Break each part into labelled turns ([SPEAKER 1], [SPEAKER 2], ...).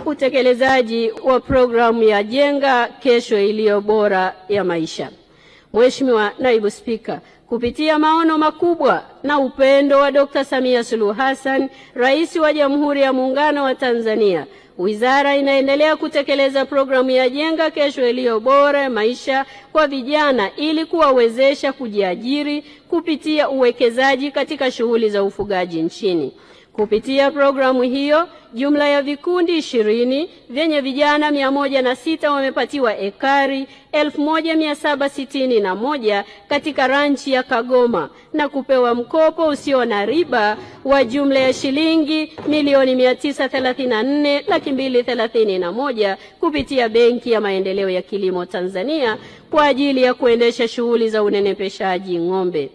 [SPEAKER 1] utekelezaji wa programu ya Jenga Kesho Iliyo Bora ya Maisha. Mheshimiwa Naibu Spika, kupitia maono makubwa na upendo wa Dr. Samia Suluhu Hassan, Rais wa Jamhuri ya Muungano wa Tanzania, wizara inaendelea kutekeleza programu ya Jenga Kesho Iliyo Bora ya Maisha kwa vijana ili kuwawezesha kujiajiri kupitia uwekezaji katika shughuli za ufugaji nchini. Kupitia programu hiyo, jumla ya vikundi 20 vyenye vijana 106 wamepatiwa ekari 1761 katika ranchi ya Kagoma na kupewa mkopo usio na riba wa jumla ya shilingi milioni 934,231 kupitia Benki ya Maendeleo ya Kilimo Tanzania kwa ajili ya kuendesha shughuli za unenepeshaji ng'ombe.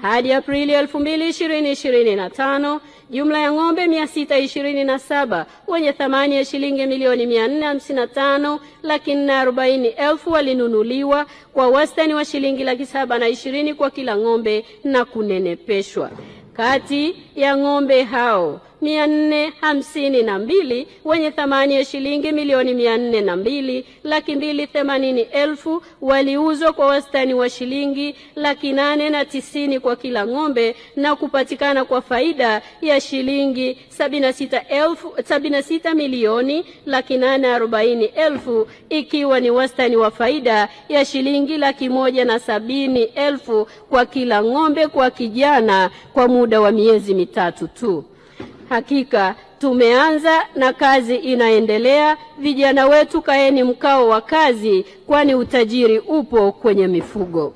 [SPEAKER 1] Hadi Aprili 2025, jumla ya ng'ombe 627 wenye thamani ya shilingi milioni 455,440,000 walinunuliwa kwa wastani wa shilingi 720,000 kwa kila ng'ombe na kunenepeshwa. Kati ya ng'ombe hao 452 wenye thamani ya shilingi milioni 402,280,000 waliuzwa kwa wastani wa shilingi 890,000 kwa kila ng'ombe na kupatikana kwa faida ya shilingi 76,840,000 ikiwa ni wastani wa faida ya shilingi 170,000 kwa kila ng'ombe kwa kijana kwa muda wa miezi mitatu tu. Hakika tumeanza na kazi inaendelea. Vijana wetu, kaeni mkao wa kazi, kwani utajiri upo kwenye mifugo.